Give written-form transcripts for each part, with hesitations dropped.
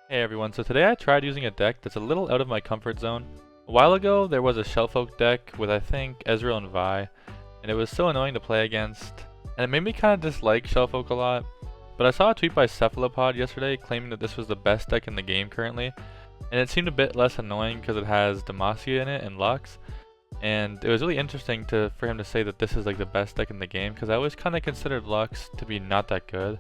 Hey everyone, so today I tried using a deck that's a little out of my comfort zone. A while ago there was a Shellfolk deck with I think Ezreal and Vi, and it was so annoying to play against, and it made me kind of dislike Shellfolk a lot. But I saw a tweet by Cephalopod yesterday claiming that this was the best deck in the game currently, and it seemed a bit less annoying because it has Demacia in it and Lux, and it was really interesting for him to say that this is like the best deck in the game because I always kind of considered Lux to be not that good.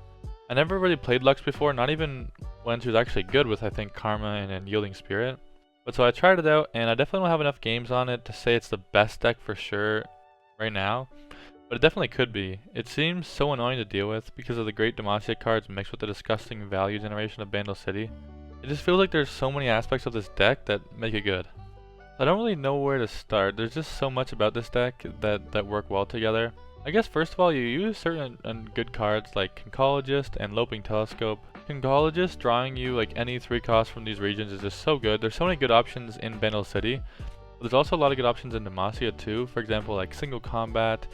I never really played Lux before, not even when she was actually good with I think Karma and Yielding Spirit. But so I tried it out and I definitely don't have enough games on it to say it's the best deck for sure right now. But it definitely could be. It seems so annoying to deal with because of the great Demacia cards mixed with the disgusting value generation of Bandle City. It just feels like there's so many aspects of this deck that make it good. I don't really know where to start. There's just so much about this deck that work well together. I guess first of all, you use certain good cards like Conchologist and Loping Telescope. Conchologist drawing you like any 3 costs from these regions is just so good. There's so many good options in Bandle City. But there's also a lot of good options in Demacia too. For example, like Single Combat,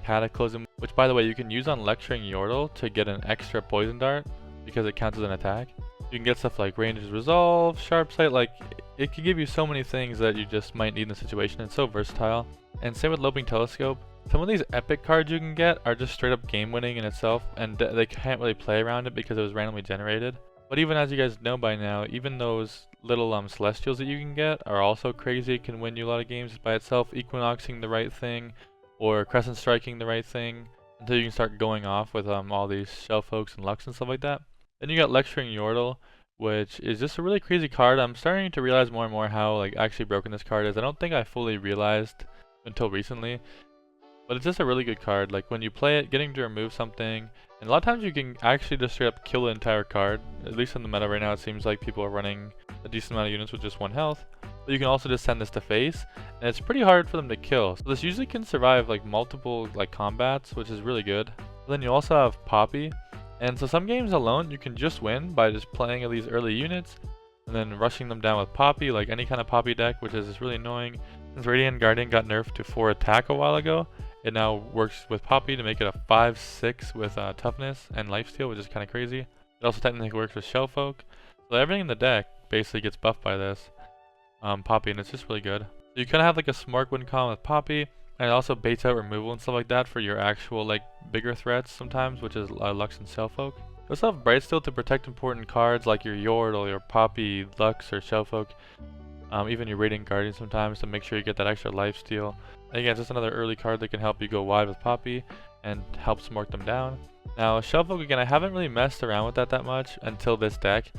Cataclysm, which by the way you can use on Lecturing Yordle to get an extra Poison Dart because it counts as an attack. You can get stuff like Ranger's Resolve, Sharp Sight, like it can give you so many things that you just might need in the situation. It's so versatile. And same with Loping Telescope. Some of these epic cards you can get are just straight up game winning in itself, and they can't really play around it because it was randomly generated. But even as you guys know by now, even those little Celestials that you can get are also crazy, can win you a lot of games by itself, Equinoxing the right thing, or Crescent Striking the right thing, until you can start going off with all these Shellfolks and Lux and stuff like that. Then you got Lecturing Yordle, which is just a really crazy card. I'm starting to realize more and more how like actually broken this card is. I don't think I fully realized until recently. But it's just a really good card. Like when you play it, getting to remove something, and a lot of times you can actually just straight up kill the entire card. At least in the meta right now, it seems like people are running a decent amount of units with just 1 health. But you can also just send this to face, and it's pretty hard for them to kill. So this usually can survive like multiple like combats, which is really good. But then you also have Poppy, and so some games alone you can just win by just playing these early units, and then rushing them down with Poppy, like any kind of Poppy deck, which is just really annoying. Since Radiant Guardian got nerfed to 4 attack a while ago, it now works with Poppy to make it a 5/6 with toughness and lifesteal, which is kind of crazy. It also technically works with Shellfolk. So everything in the deck basically gets buffed by this Poppy, and it's just really good. So you kind of have like a smart win con with Poppy, and it also baits out removal and stuff like that for your actual like bigger threats sometimes, which is Lux and Shellfolk. You also have Brightsteel to protect important cards like your Yordle, your Poppy, Lux, or Shellfolk. Even your Radiant Guardian sometimes to make sure you get that extra lifesteal. And again, it's just another early card that can help you go wide with Poppy and help smart them down. Now, Shellfolk, again, I haven't really messed around with that much until this deck,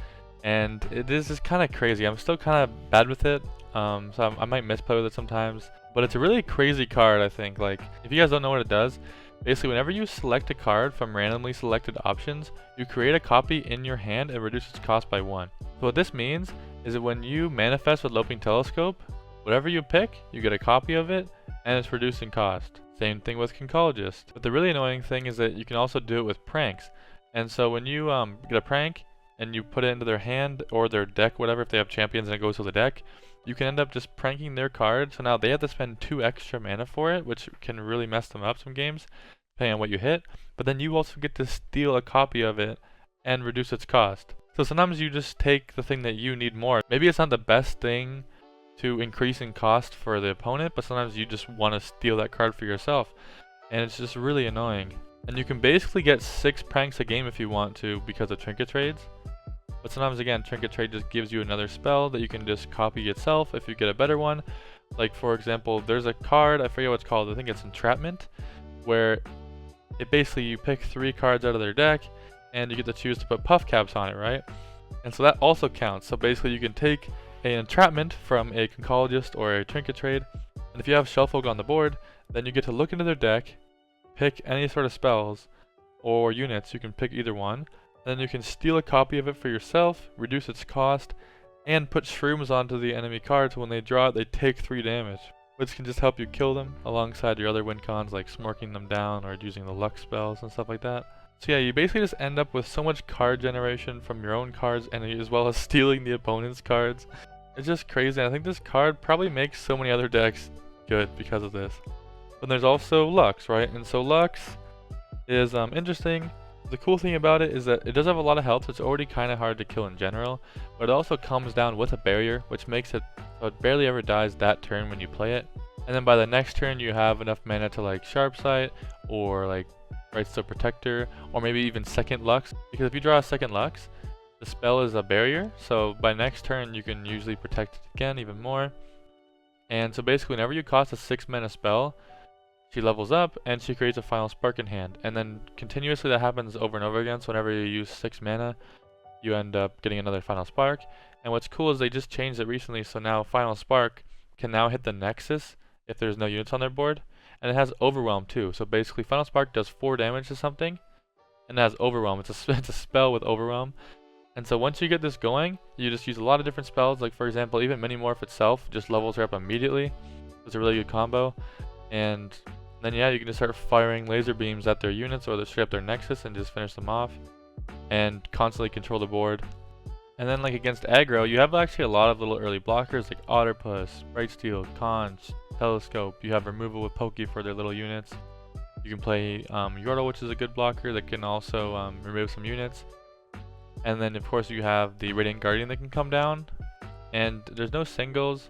and it is just kind of crazy. I'm still kind of bad with it, so I might misplay with it sometimes. But it's a really crazy card, I think. Like, if you guys don't know what it does, basically whenever you select a card from randomly selected options, you create a copy in your hand and reduce its cost by 1. So what this means is that when you manifest with Loping Telescope, whatever you pick, you get a copy of it, and it's reduced in cost. Same thing with Conchologist. But the really annoying thing is that you can also do it with pranks. And so when you get a prank, and you put it into their hand, or their deck, whatever, if they have champions and it goes to the deck, you can end up just pranking their card, so now they have to spend 2 extra mana for it, which can really mess them up some games, depending on what you hit. But then you also get to steal a copy of it, and reduce its cost. So sometimes you just take the thing that you need more. Maybe it's not the best thing to increase in cost for the opponent, but sometimes you just want to steal that card for yourself. And it's just really annoying. And you can basically get 6 pranks a game if you want to because of trinket trades. But sometimes again, trinket trade just gives you another spell that you can just copy itself if you get a better one. Like for example, there's a card, I forget what it's called, I think it's Entrapment, where it basically you pick 3 cards out of their deck, and you get to choose to put puff caps on it, right? And so that also counts. So basically you can take an entrapment from a Conchologist or a trinket trade, and if you have Shellfolk on the board, then you get to look into their deck, pick any sort of spells or units, you can pick either one, then you can steal a copy of it for yourself, reduce its cost, and put shrooms onto the enemy card so when they draw it they take 3 damage, which can just help you kill them alongside your other win cons like smorking them down or using the Lux spells and stuff like that. So yeah, you basically just end up with so much card generation from your own cards, and as well as stealing the opponent's cards. It's just crazy. I think this card probably makes so many other decks good because of this. But there's also Lux, right? And so Lux is interesting The cool thing about it is that it does have a lot of health, so it's already kind of hard to kill in general, but it also comes down with a barrier, which makes it so it barely ever dies that turn when you play it. And then by the next turn you have enough mana to like Sharp Sight, or like Brightstone Protector, or maybe even second Lux, because if you draw a second Lux, the spell is a barrier, so by next turn you can usually protect it again even more. And so basically whenever you cost a 6 mana spell, she levels up and she creates a final spark in hand, and then continuously that happens over and over again. So whenever you use 6 mana, you end up getting another final spark. And what's cool is they just changed it recently, so now final spark can now hit the nexus if there's no units on their board, and it has overwhelm too. So basically final spark does 4 damage to something, and it has overwhelm. It's a spell with overwhelm. And so once you get this going, you just use a lot of different spells. Like for example, even Minimorph itself just levels her up immediately. It's a really good combo. And then yeah, you can just start firing laser beams at their units or straight up their nexus and just finish them off and constantly control the board. And then like against aggro, you have actually a lot of little early blockers like Otterpuss, Brightsteel, Conch, Telescope. You have removal with Pokey for their little units. You can play Yordle, which is a good blocker that can also remove some units. And then of course you have the Radiant Guardian that can come down. And there's no singles,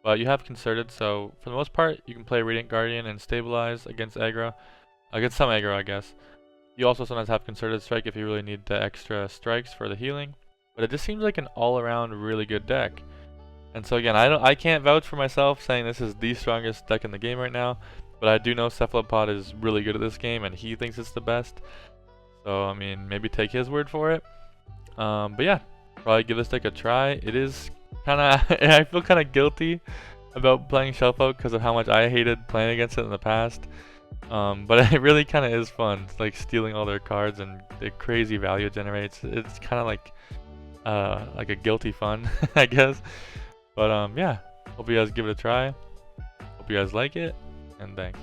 but you have Concerted, so for the most part you can play Radiant Guardian and stabilize against aggro. Against some aggro, I guess. You also sometimes have Concerted Strike if you really need the extra strikes for the healing. But it just seems like an all-around really good deck. And so again, I can't vouch for myself saying this is the strongest deck in the game right now, but I do know Cephalopod is really good at this game and he thinks it's the best. So I mean, maybe take his word for it. But yeah, probably give this deck a try. It is kind of, I feel kind of guilty about playing Shellfolk because of how much I hated playing against it in the past. But it really kind of is fun, like stealing all their cards and the crazy value it generates. It's kind of like a guilty fun, I guess. But yeah, hope you guys give it a try. Hope you guys like it, and thanks.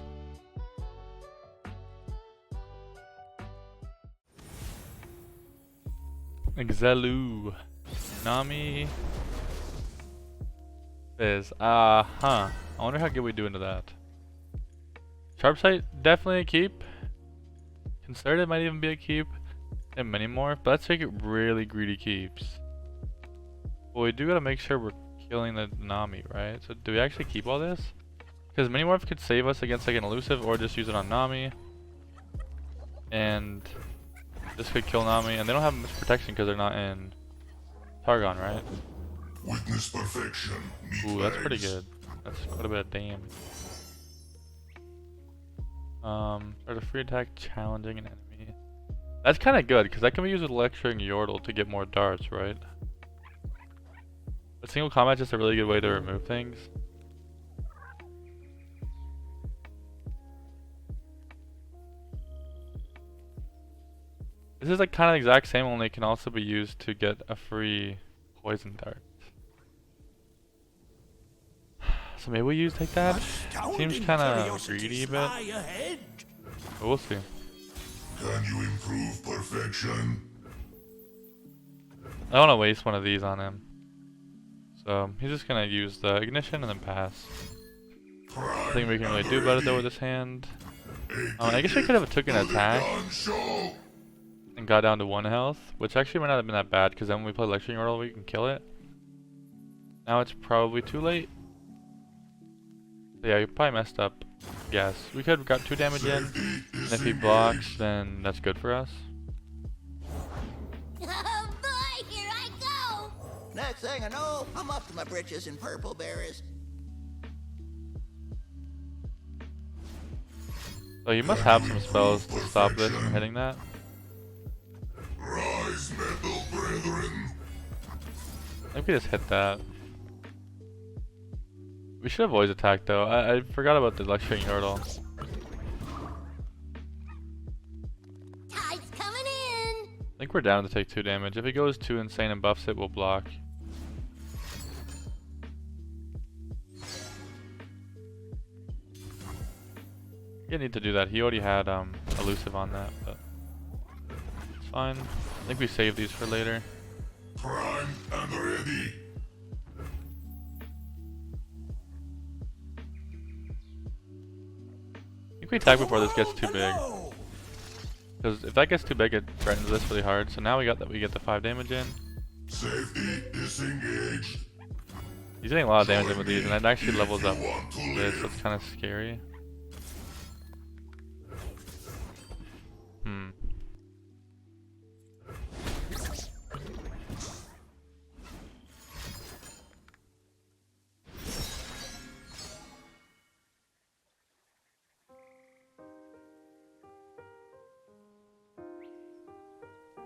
Xelu, Nami, Fizz. I wonder how good we do into that. Sharp Sight, definitely a keep. Concerted might even be a keep. And Minimorph, but let's make it really greedy keeps. Well, we do gotta make sure we're killing the Nami, right? So do we actually keep all this? Because Minimorph could save us against like an elusive, or just use it on Nami. And this could kill Nami, and they don't have much protection because they're not in Targon, right? Witness perfection. Ooh, that's pretty good. That's quite a bit of damage. Start a free attack challenging an enemy. That's kind of good because that can be used with lecturing Yordle to get more darts, right? But single combat is just a really good way to remove things. This is like kind of the exact same, only it can also be used to get a free poison dart. So maybe we take that. Seems kind of greedy, but we'll see. Can you improve perfection? I don't want to waste one of these on him. So he's just gonna use the ignition and then pass. Nothing we can really do about it though with this hand. I guess we could have taken an attack and got down to 1 health, which actually might not have been that bad because then when we play Lecturing Yordle we can kill it. Now it's probably too late. So yeah, we probably messed up. Yes, we could have got 2 damage in, and if he blocks, then that's good for us. Oh boy, here I go! Next thing I know, I'm up to my britches in purple berries. So you must have some spells to stop this from hitting that. Rise, metal brethren. I think we just hit that. We should have always attacked though. I forgot about the Lecturing Yordle. Tide's coming in! I think we're down to take 2 damage. If he goes too insane and buffs it, we'll block. You need to do that. He already had elusive on that, but it's fine. I think we save these for later. Prime and ready. I think we attack before this gets too big. Because if that gets too big, it threatens this really hard. So now we get the 5 damage in. Safety disengaged. He's getting a lot of damage in with these, and that actually If levels you up want to this, so live. it's kind of scary.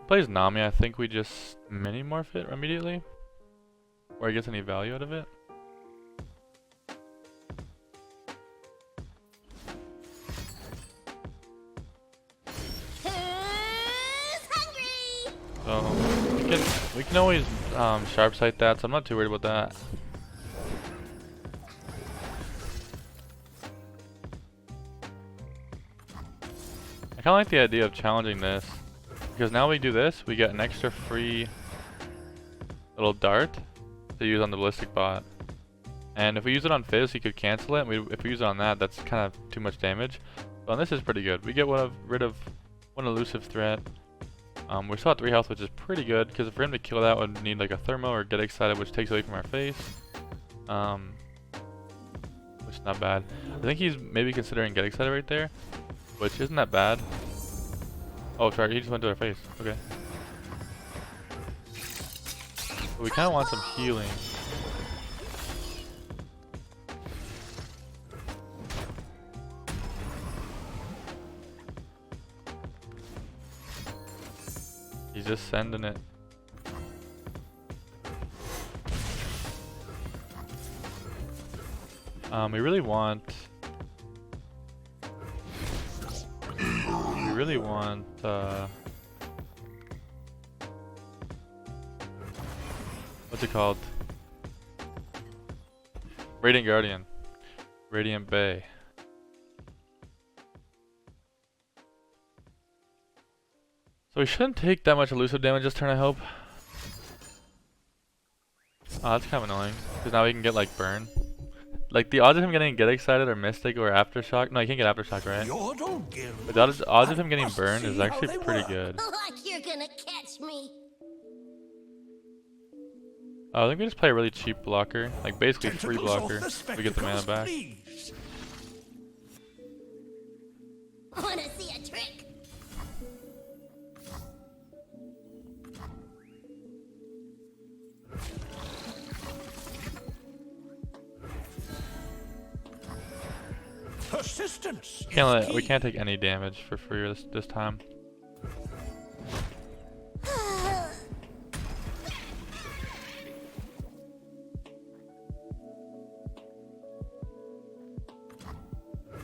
Plays Nami, I think we just mini morph it immediately. Or he gets any value out of it. Who's hungry? So we can always sharp sight that, so I'm not too worried about that. I kinda like the idea of challenging this. Because now we do this, we get an extra free little dart to use on the ballistic bot. And if we use it on Fizz, he could cancel it. And if we use it on that, that's kind of too much damage. But on this is pretty good. We get rid of one elusive threat. We still have 3 health, which is pretty good. Because for him to kill that, would need like a thermo or get excited, which takes away from our face. Which is not bad. I think he's maybe considering get excited right there, which isn't that bad. Oh, sorry, he just went to our face. Okay. But we kind of want some healing. He's just sending it. We really want... what's it called? Radiant Guardian. Radiant Bay. So we shouldn't take that much elusive damage this turn, I hope. Oh, that's kind of annoying. Because now we can get like burn. Like the odds of him getting get excited or mystic or aftershock. No, you can't get aftershock, right? But the odds of him getting burned is actually pretty good. Like you're gonna catch me. I think we just play a really cheap blocker, like basically free blocker. We get the mana back. Wanna see a trick? Persistence. We can't take any damage for free this time.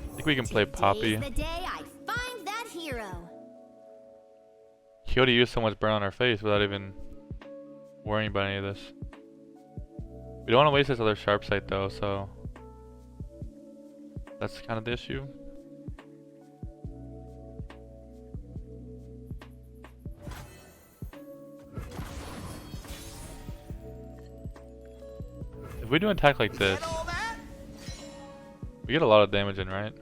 I think we can play Poppy. Today's the day I find that hero. He already used so much burn on our face without even worrying about any of this. We don't want to waste this other sharp sight though, so that's kind of the issue. If we do an attack like this, we get a lot of damage in, right?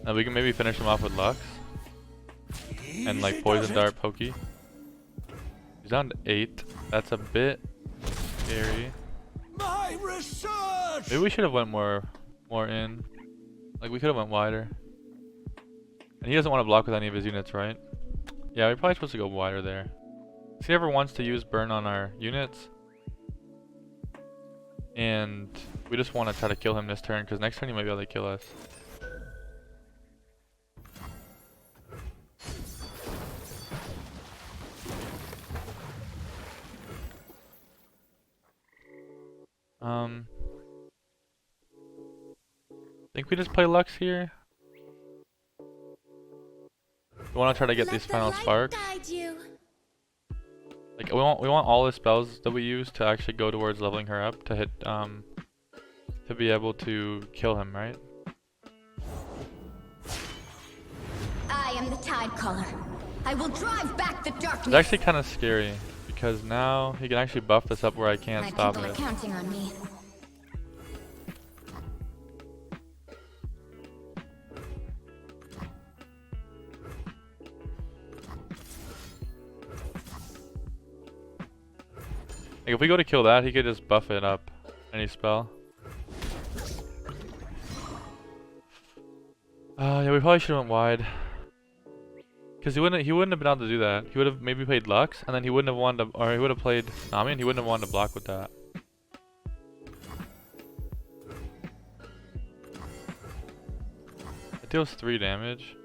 And we can maybe finish him off with Lux. And like Poison Dart Pokey. He's down to 8. That's a bit scary. My research. Maybe we should have went more in. Like we could have went wider. And he doesn't want to block with any of his units, right? Yeah, we're probably supposed to go wider there. If he ever wants to use burn on our units, and we just want to try to kill him this turn, because next turn he might be able to kill us. I think we just play Lux here. We want to try to get these final sparks. Like we want all the spells that we use to actually go towards leveling her up to hit to be able to kill him, right? I am the Tide Caller. I will drive back the darkness. It's actually kind of scary because now he can actually buff this up where I can't stop My it. people are counting on me. Like if we go to kill that, he could just buff it up. Any spell. Yeah, we probably should have went wide. Cause he wouldn't have been able to do that. He would have maybe played Lux, and then he wouldn't have wanted to, or he would have played Nami, and he wouldn't have wanted to block with that. It deals 3 damage.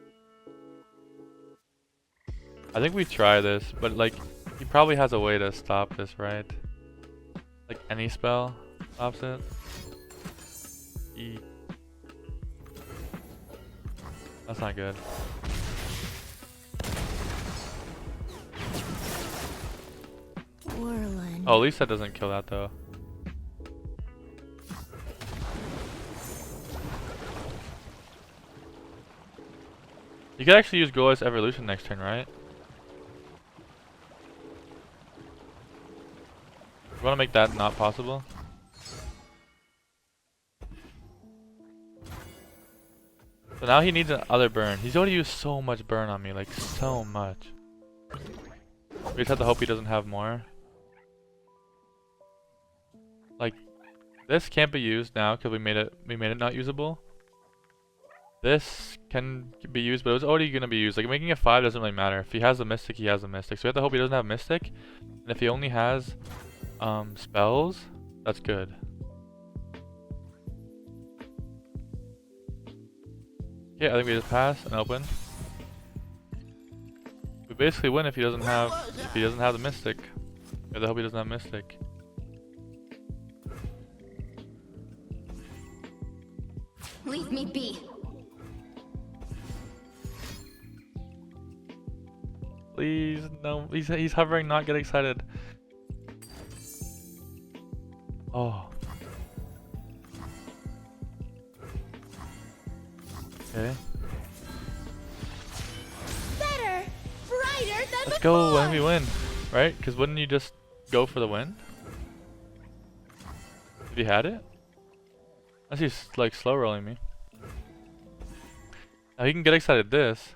I think we try this, but like, he probably has a way to stop this, right? Like any spell stops it. That's not good. Whirling. Oh, at least that doesn't kill that though. You could actually use Goali's Evolution next turn, right? You want to make that not possible? So now he needs another burn. He's already used so much burn on me, like so much. We just have to hope he doesn't have more. Like, this can't be used now because we made it not usable. This can be used, but it was already gonna be used. Like making it 5 doesn't really matter. If he has a Mystic, he has a Mystic. So we have to hope he doesn't have Mystic. And if he only has spells, that's good. Okay, I think we just pass and open. We basically win if he doesn't have the Mystic. We have to hope he doesn't have Mystic. Leave me be. Please, no. He's hovering. Not get excited. Oh. Okay. Better, brighter than Let's go when we win, right? Because wouldn't you just go for the win? If you had it? Unless he's like slow rolling me. Now he can get excited this.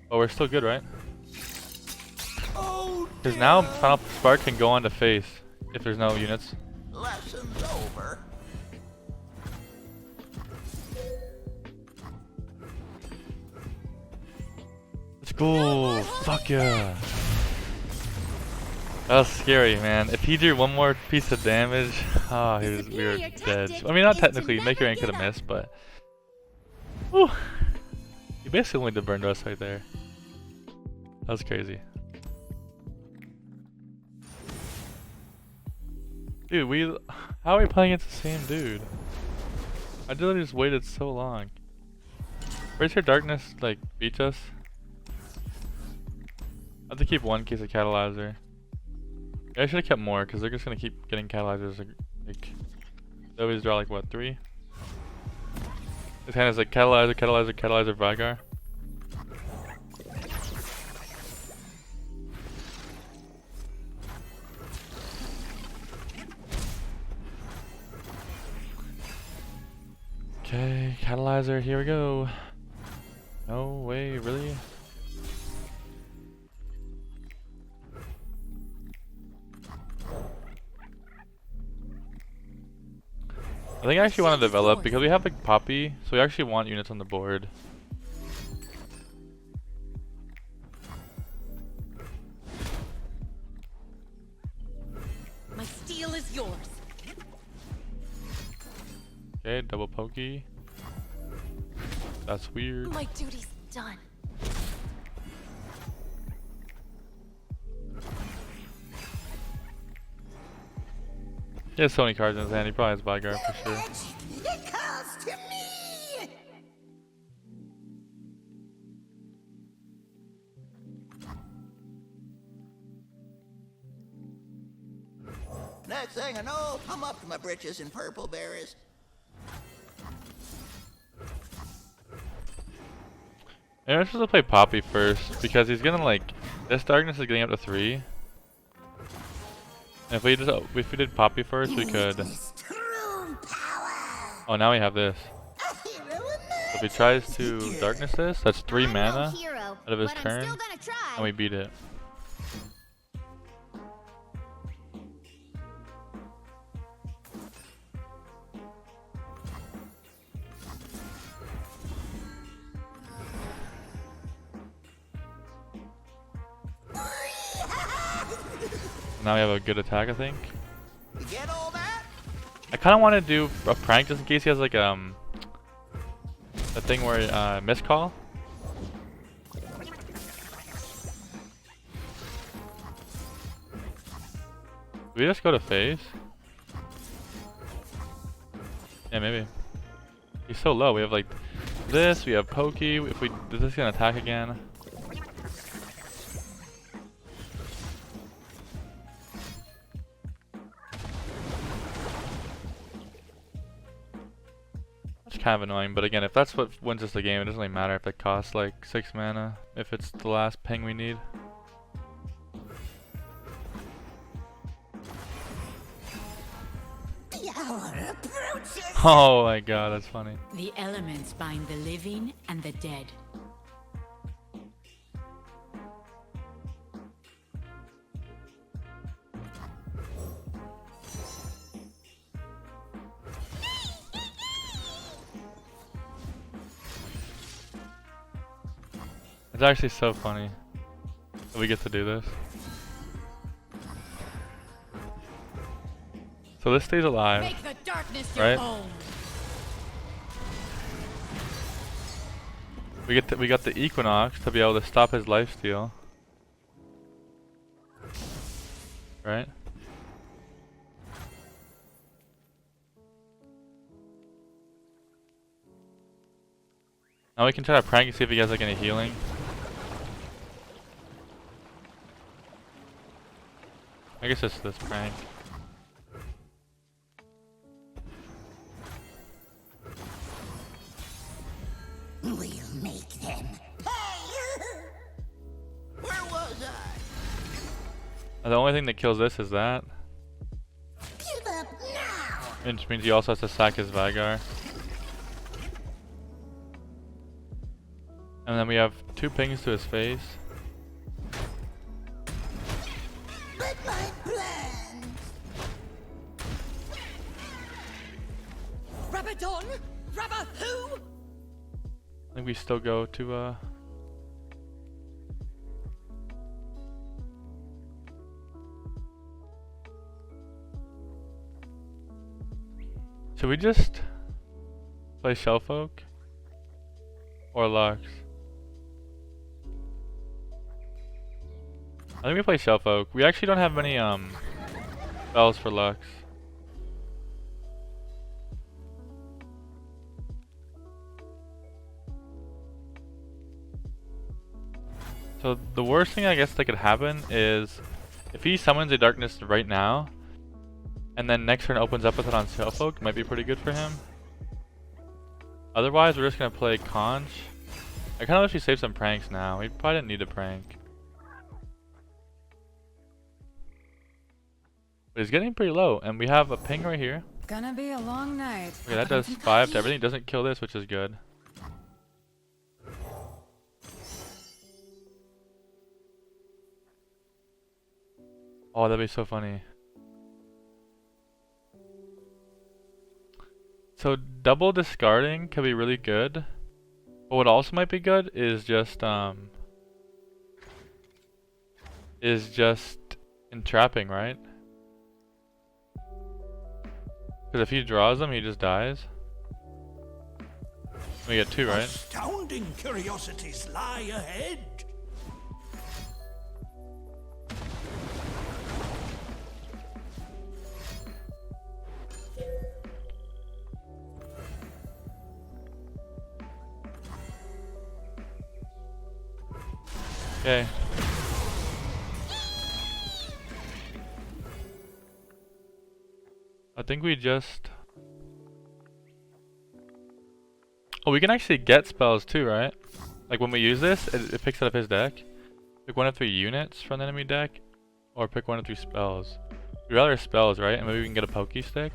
Oh, we're still good, right? Oh, Because now Final Spark can go on to face if there's no units. Lesson's over. Let's go! Fuck yeah! That was scary, man. If he drew one more piece of damage, we were dead. I mean, not technically. Maker Rank could have missed, but whew. He basically only did burn to us right there. That was crazy. Dude, how are we playing against the same dude? I literally just waited so long. Pretty sure Darkness, like, beats us. I have to keep one case of Catalyzer. Yeah, I should have kept more, because they're just going to keep getting Catalyzers. Like, they always draw, like, what, 3? His hand is like Catalyzer, Catalyzer, Catalyzer, Vigar. Okay, Catalyzer, here we go. No way, really? I think I actually want to develop because we have like Poppy, so we actually want units on the board. My steel is yours. Okay, double pokey. That's weird. My duty's done. He has so many cards in his hand, he probably has Vigar for sure. It calls to me. Next thing I know, I'm up to my britches in purple berries. Maybe I'm supposed to play Poppy first because he's gonna like this darkness is getting up to 3. And if we did Poppy first, we could. True power. Oh, now we have this. If he tries to darkness this, that's 3 I'm no mana hero, out of his but I'm turn, still gonna try. and we beat it. Now we have a good attack, I think. You get all that? I kind of want to do a prank just in case he has like a thing where missed call. Do we just go to phase? Yeah, maybe. He's so low. We have like this. We have pokey. If we this is gonna attack again. Kind of annoying, but again, if that's what wins us the game, it doesn't really matter if it costs like 6 mana, if it's the last ping we need. The hour approaches. Oh my god, that's funny. The elements bind the living and the dead. It's actually so funny that we get to do this. So this stays alive, Make the darkness your right? own. We got the Equinox to be able to stop his lifesteal, right? Now we can try to prank and see if he has like any healing. I guess it's this prank. We'll make them pay. Where was I? The only thing that kills this is that. Give up now. Which means he also has to sack his Vagar. And then we have 2 pings to his face. But my plans. Rabadon? Rabba who? I think we still go to should we just play Shellfolk or Lux? I think we play Shellfolk. We actually don't have many spells for Lux. So the worst thing I guess that could happen is if he summons a darkness right now and then next turn opens up with it on Shellfolk, might be pretty good for him. Otherwise we're just gonna play Conch. I kinda wish we saved some pranks now. We probably didn't need a prank. But he's getting pretty low, and we have a ping right here. Gonna be a long night. Okay, that does 5 to everything. Doesn't kill this, which is good. Oh, that'd be so funny. So double discarding could be really good. But what also might be good is just entrapping, right? Because if he draws them, he just dies. We get 2, right? Astounding curiosities lie ahead. Okay. I think we just... Oh, we can actually get spells too, right? Like when we use this, it picks out of his deck. Pick 1 of 3 units from the enemy deck, or pick 1 of 3 spells. We'd rather spells, right? And maybe we can get a Pokey Stick.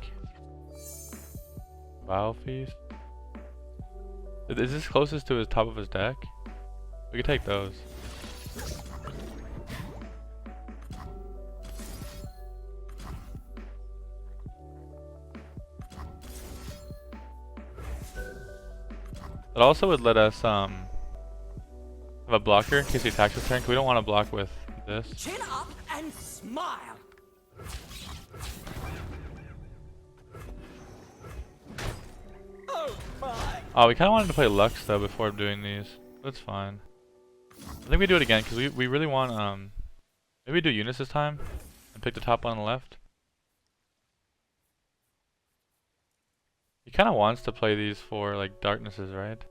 Wow Feast. Is this closest to his top of his deck? We could take those. It also would let us have a blocker in case he attacks this turn, 'cause we don't want to block with this. Chin up and smile. Oh my. Oh, we kind of wanted to play Lux though before doing these. That's fine. I think we do it again because we really want maybe do Eunice this time and pick the top one on the left. He kind of wants to play these for like darknesses, right?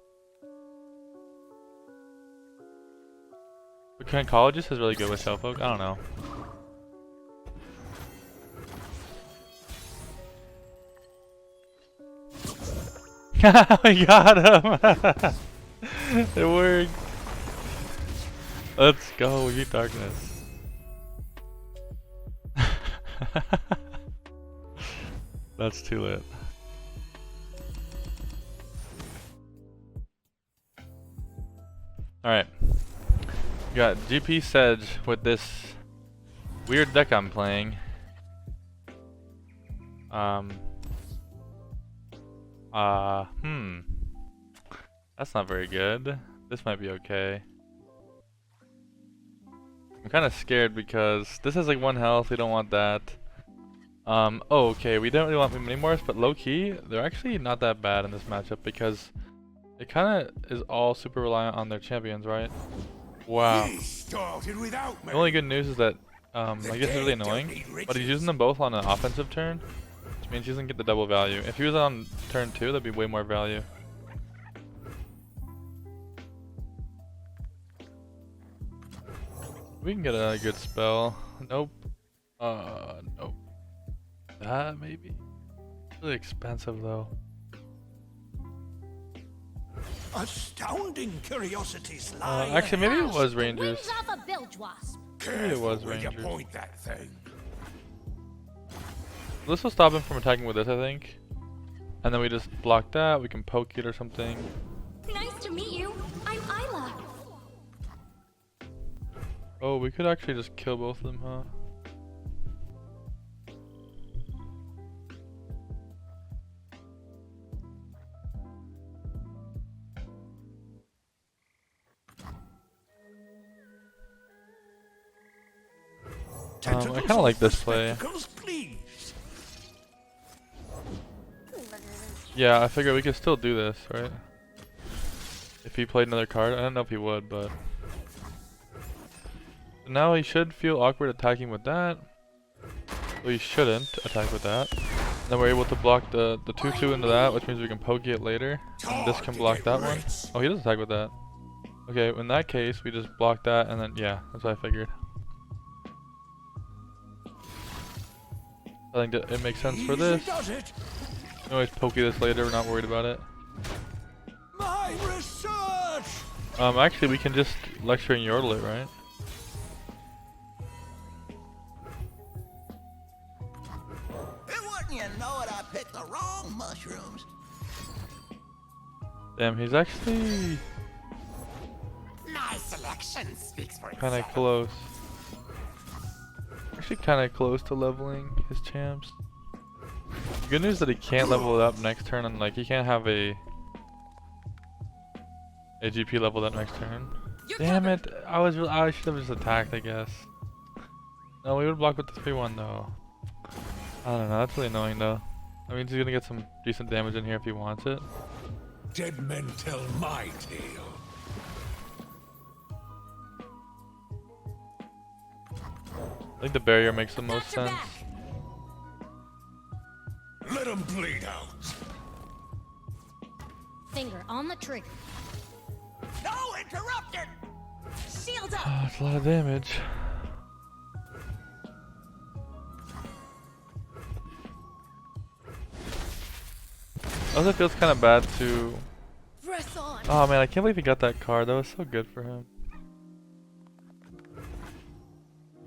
But Concologist is really good with Shellfolk. I don't know. We got him! It worked! Let's go, we beat darkness. That's too lit. Alright. We got GP Sedge with this weird deck I'm playing. That's not very good. This might be okay. I'm kind of scared because this has like 1 health, we don't want that. Oh, okay, we don't really want many more, but low-key, they're actually not that bad in this matchup because it kind of is all super reliant on their champions, right? Wow. He started without me. The only good news is that, I guess it's really annoying, but he's using them both on an offensive turn, which means he doesn't get the double value. If he was on turn 2, that'd be way more value. We can get a good spell. Nope. Nope. That maybe? Really expensive though. Astounding curiosities lie Actually, maybe it was Rangers. Wings off a bilge wasp. Maybe it was where you Rangers. point that thing. This will stop him from attacking with this, I think. And then we just block that. We can poke it or something. Nice to meet you. I'm Isla. Oh, we could actually just kill both of them, huh? I kind of like this play. Please. Yeah, I figure we could still do this, right? If he played another card. I don't know if he would, but... Now he should feel awkward attacking with that. So he shouldn't attack with that. And then we're able to block the 2-2 into that, which means we can poke it later. And this can block that one. Oh, he does attack with that. Okay, in that case, we just block that, and then, yeah, that's what I figured. I think that it makes sense for this. We can always poke this later, we're not worried about it. My research. Actually, we can just lecture and yordle it, right? Wouldn't you know it, I picked the wrong mushrooms. Damn, he's actually My selection speaks for kind of close. Actually kind of close to leveling his champs. The good news is that he can't level it up next turn, and like he can't have a GP level that next turn. Damn it! I should have just attacked, I guess. No, we would block with the 3-1 though. I don't know. That's really annoying though. I mean, he's gonna get some decent damage in here if he wants it. Dead men tell my tale. I think the barrier makes the most sense. Let them bleed out. Finger on the trigger. No interrupted. Shield up. Oh, it's a lot of damage. Also feels kind of bad to... Press on. Oh man, I can't believe he got that card. That was so good for him.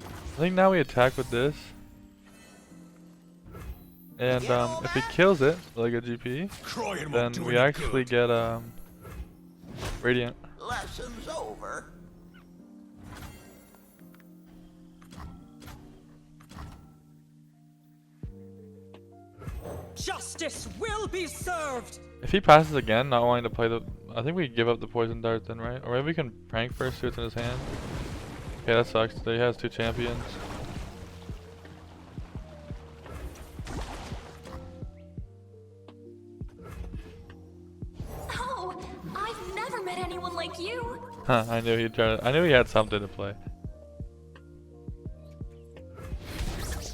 I think now we attack with this. And if he kills it, like a GP, then we actually get Radiant. Lessons over. Justice will be served. If he passes again, not wanting to play the... I think we give up the poison dart then, right? Or maybe we can prank first, see what's in his hand. Okay, that sucks. He has 2 champions. Oh, I've never met anyone like you. Huh, I knew he'd try to... I knew he had something to play.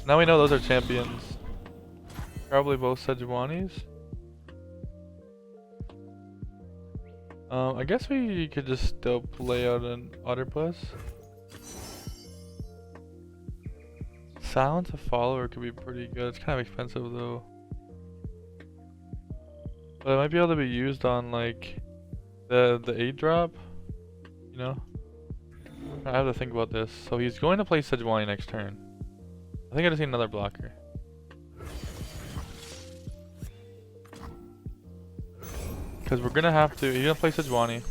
Now we know those are champions. Probably both Sejuanis. I guess we could just still play out an Otterpuss. Silence a follower could be pretty good. It's kind of expensive though. But it might be able to be used on like the 8 drop. You know? I have to think about this. So he's going to play Sejuani next turn. I think I just need another blocker. Because we're gonna have to, he's gonna play Sejuani.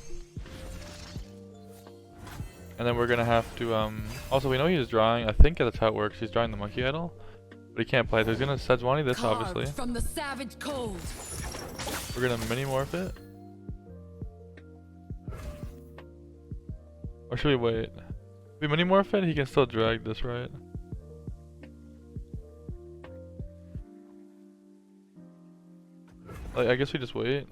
And then we're gonna have to, also we know he's drawing, I think that's how it works, he's drawing the monkey idol. But he can't play it, so he's gonna Sejuani this obviously. From the savage cold. We're gonna mini-morph it. Or should we wait? If we mini-morph it, he can still drag this, right? Like, I guess we just wait.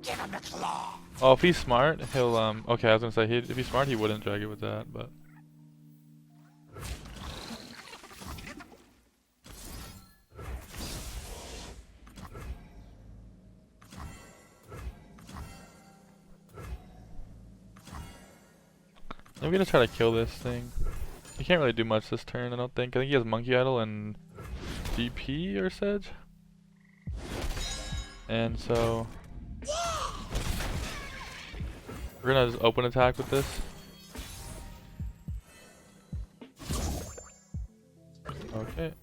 Give him a claw. Oh, if he's smart, he'll, okay, I was gonna say, if he's smart, he wouldn't drag it with that, but... I'm gonna try to kill this thing. He can't really do much this turn, I don't think. I think he has Monkey Idol and DP or Sedge. And so... we're gonna just open attack with this. Okay.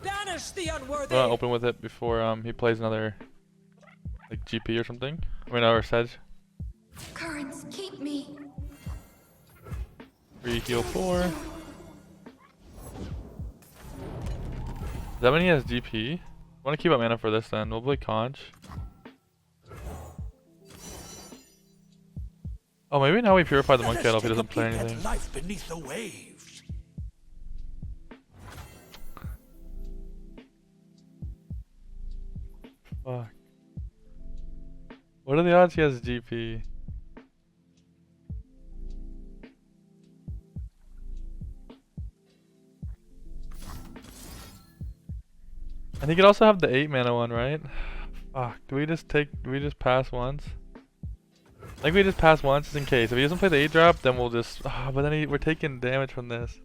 Banish the unworthy. We're gonna open with it before he plays another like GP or something. I mean, or Sedge. Currents, keep me. Free heal 4. Does that mean he has DP? I want to keep up mana for this then. We'll play Conch. Oh, maybe now we purify the Monkey Idol if he doesn't play anything. Life beneath the waves. Fuck. What are the odds he has GP? And he could also have the 8 mana one, right? Fuck, do we just pass once? I think we just pass once just in case. If he doesn't play the 8 drop, then we'll just, but then we're taking damage from this.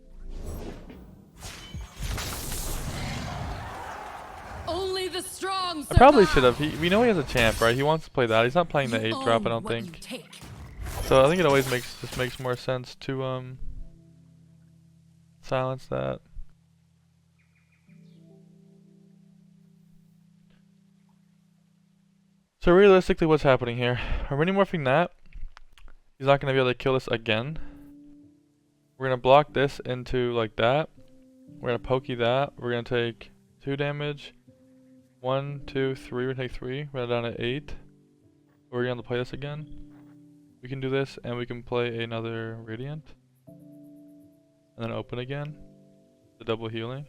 Only the strong I probably survive. should have. We know he has a champ, right? He wants to play that. He's not playing the 8 drop, I don't What you think. take. So I think it always makes more sense to silence that. So realistically, what's happening here? We're mini-morphing that. He's not going to be able to kill this again. We're going to block this into like that. We're going to pokey that. We're going to take 2 damage. 1, 2, 3. We're going to take 3. We're down to 8. We're going to play this again. We can do this and we can play another Radiant. And then open again. The double healing.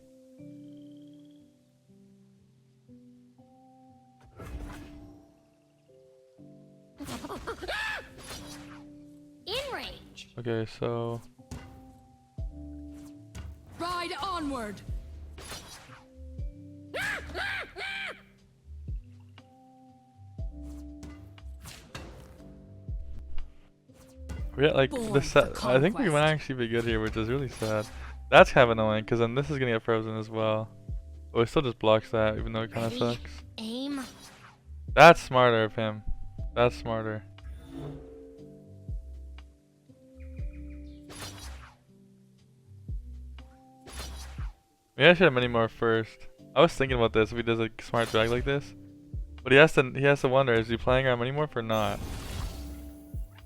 In range. Okay, so... Ride onward. we got like Born this. for I think we might conquest. actually be good here, which is really sad. That's kind of annoying because then this is gonna get frozen as well. But it still just blocks that, even though it kind of Ready? sucks. Aim. That's smarter of him. That's smarter. Maybe I should have many more first. I was thinking about this if he does a smart drag like this. But he has to wonder, is he playing our mini morph or not?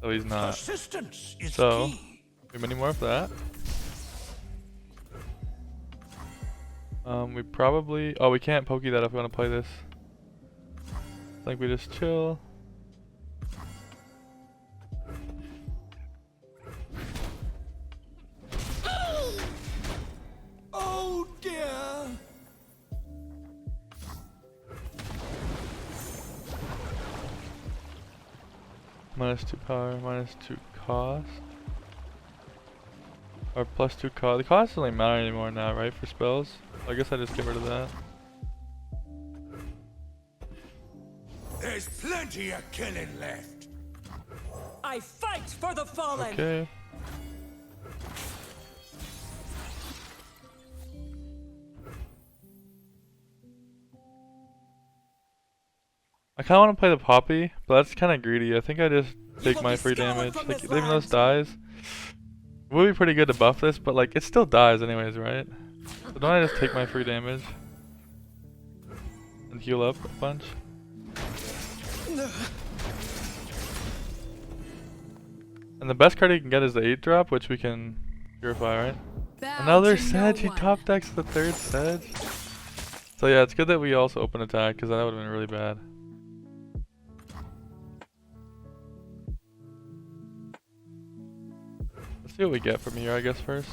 So he's not. Persistence is So, key. we have many more of that. We probably... Oh, we can't pokey that if we want to play this. I think we just chill. Oh dear. -2 power, -2 cost. Or +2 cost. The cost doesn't really matter anymore now, right? For spells? I guess I just get rid of that. There's plenty of killing left. I fight for the fallen. Okay. I kind of want to play the Poppy, but that's kind of greedy. I think I just take my free damage. Like, even though this dies, it would be pretty good to buff this, but like, it still dies anyways, right? So don't I just take my free damage? And heal up a bunch? And the best card you can get is the 8-drop, which we can purify, right? Another Sedge, he top decks the 3rd Sedge. So yeah, it's good that we also open attack, because that would have been really bad. Let's see what we get from here, I guess, first.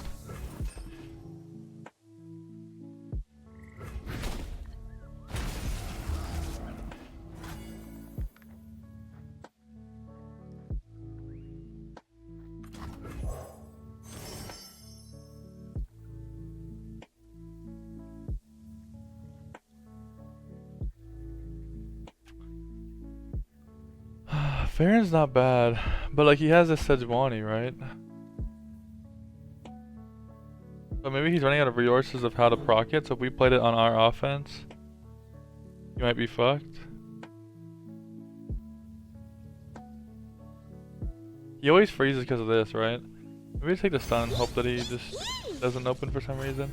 Farron's not bad, but like he has a Sejuani, right? But maybe he's running out of resources of how to proc it, so if we played it on our offense, he might be fucked. He always freezes because of this, right? Maybe take the stun and hope that he just doesn't open for some reason.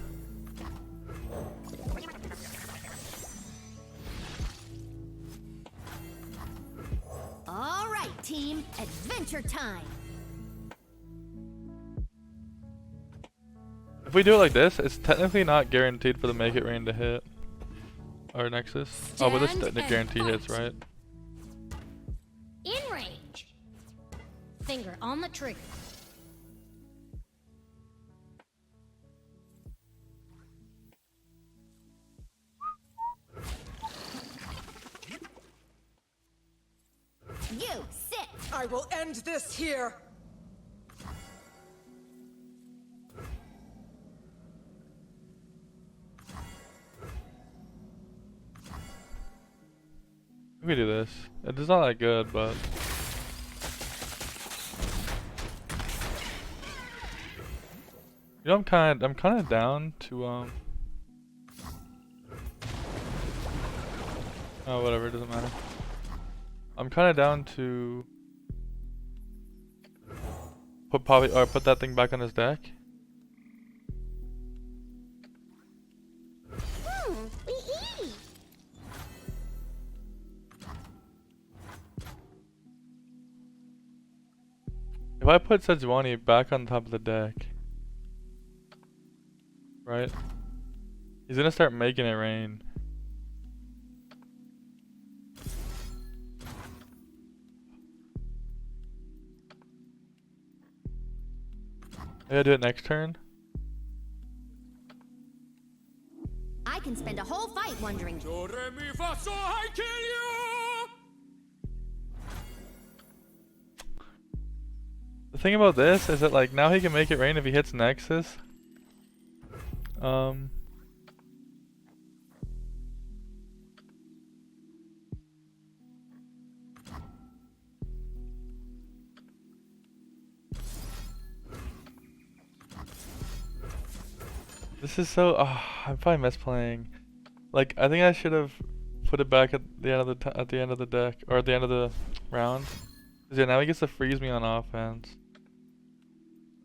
All right, team, adventure time. If we do it like this, it's technically not guaranteed for the Make It Rain to hit. Or Nexus. Oh, but this guarantee hits, right? In range. Finger on the trigger. You sit. I will end this here. We could do this. It's not that good, but you know, I'm kind of down to oh, whatever, it doesn't matter. I'm kind of down to put Poppy or put that thing back on his deck. If I put Sejuani back on top of the deck, right? He's gonna start making it rain. I gotta do it next turn. I can spend a whole fight wondering. Do re mi fa so I kill you. The thing about this is that like now he can make it rain if he hits Nexus. This is so. I'm probably misplaying. Like I think I should have put it back at the end of the deck or at the end of the round. 'Cause yeah, now he gets to freeze me on offense.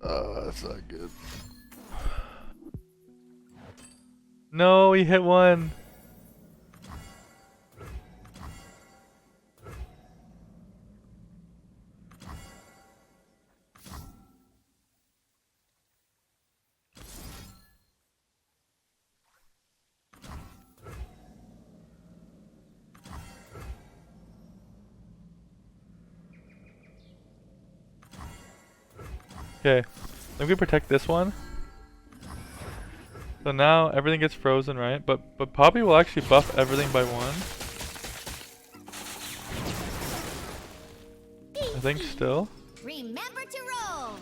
That's not good. No, he hit one. Okay, I'm gonna protect this one. So now everything gets frozen, right? But Poppy will actually buff everything by 1. I think still. Remember to roll.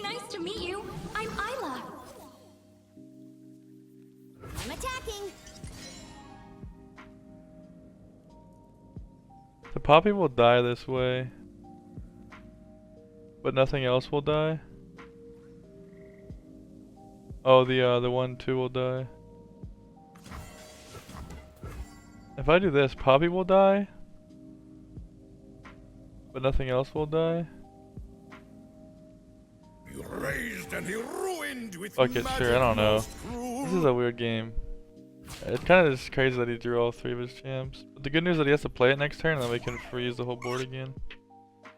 Nice to meet you. I'm Isla. I'm attacking. The Poppy will die this way. But nothing else will die. Oh, the 1-2 will die. If I do this, Poppy will die. But nothing else will die. You raised and he ruined with Fuck it, sure, I don't know. This is a weird game. It's kind of just crazy that he drew all 3 of his champs. But the good news is that he has to play it next turn and then we can freeze the whole board again.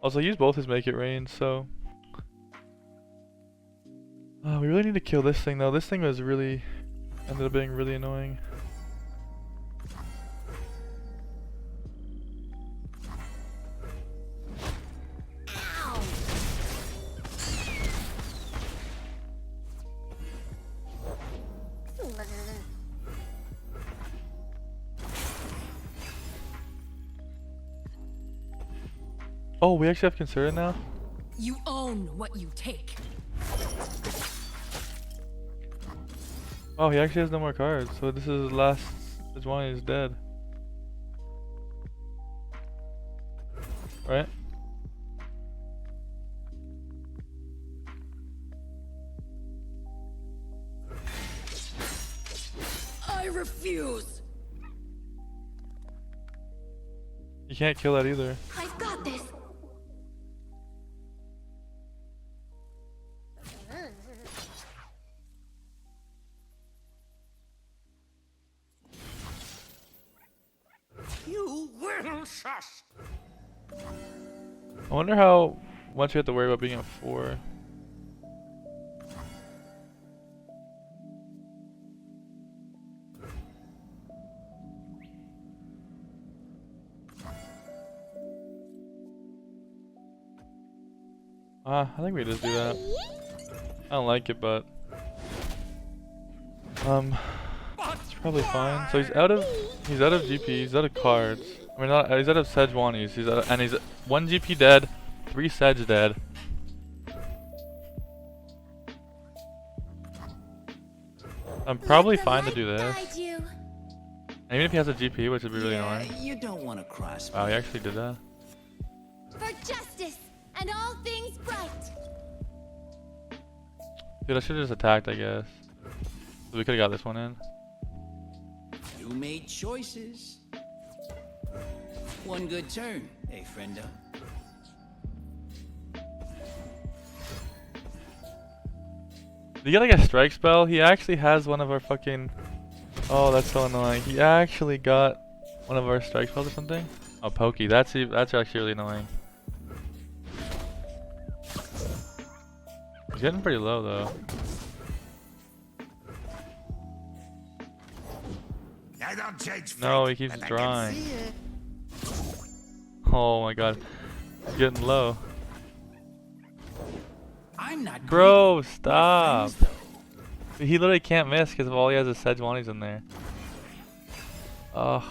Also, he used both his Make It Rain, so... we really need to kill this thing though. This thing was really... ended up being really annoying. Oh, we actually have Consider now? You own what you take. Oh, he actually has no more cards, so this is his last. Sejuani is dead. Right? I refuse. You can't kill that either. I've got this. You will shush. I wonder how much you have to worry about being at 4. I think we just do that. I don't like it, but it's probably fine. So he's out of GP, he's out of cards. I mean, not, he's out of Sejuani's. He's out of, and he's 1 GP dead, 3 Sej dead. I'm probably fine to do this. Guide you. And even if he has a GP, which would be really annoying. You don't want to cross me. Wow, he actually did that. For justice and all things bright. Dude, I should have just attacked, I guess. So we could have got this one in. You made choices. One good turn, eh, friendo? Did you get like a strike spell? He actually has one of our fucking... Oh, that's so annoying. He actually got one of our strike spells or something? Oh, Pokey. That's actually really annoying. He's getting pretty low though. I don't change No, fate, he keeps but I can drawing. see it. Oh my god. He's getting low. I'm not Bro, greedy. stop. We're friends, though. He literally can't miss because of all he has is Sejuani's in there. Ugh.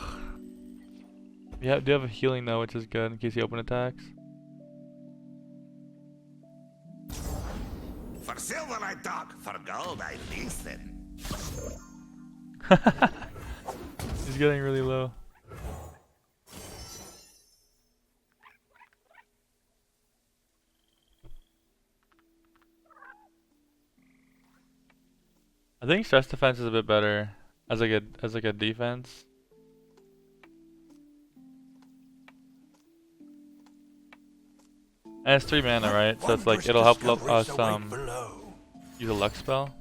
Yeah, do have a healing though, which is good in case he open attacks. For silver I talk, for gold I listen. He's getting really low. I think stress defense is a bit better as like a defense. And it's 3 mana, right? So it's like it'll help us use a Lux spell.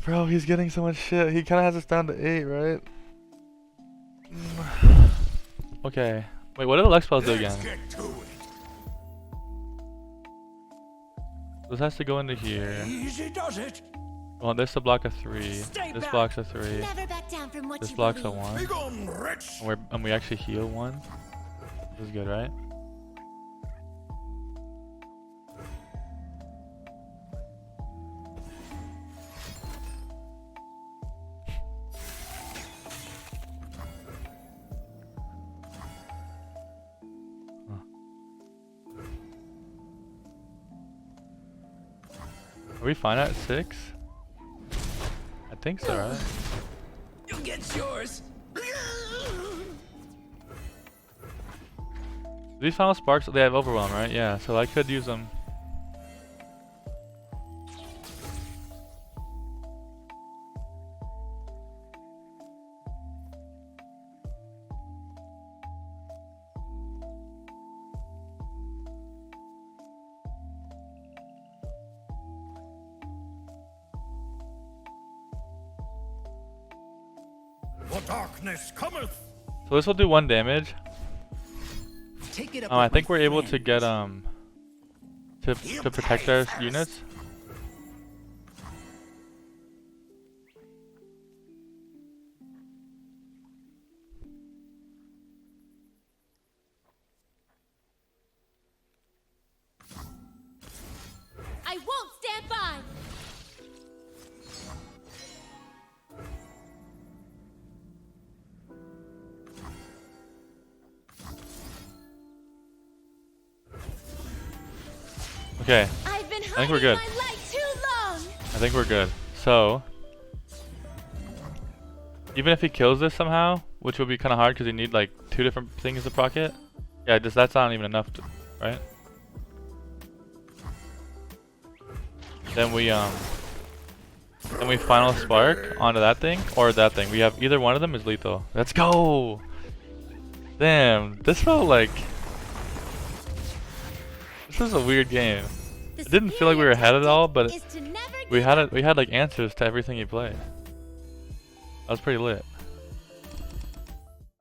Bro, he's getting so much shit. He kind of has us down to 8, right? Okay. Wait, what do the Lux spells do again? Let's get to it. This has to go into here. Easy does it. Well, this a block of 3. Stay This back. blocks a 3. Never back down from what This you blocks a believe. 1. Begone, wretch! And we actually heal 1. This is good, right? Are we fine at 6? I think so, right? You'll get yours. These final sparks, they have overwhelm, right? Yeah, so I could use them. The darkness cometh! So this will do 1 damage. Take it up. I with think my we're able to friends. get to protect our units. I won't stand by. Okay, I've been think we're hiding good. my light too long. I think we're good. So, even if he kills this somehow, which will be kind of hard because you need like 2 different things to proc it. Yeah, just that's not even enough, right? Then we final spark onto that thing or that thing. We have either one of them is lethal. Let's go. Damn, this felt like this was a weird game. The It didn't feel like we were ahead at all, but is to never we give had like answers to everything he played. That was pretty lit.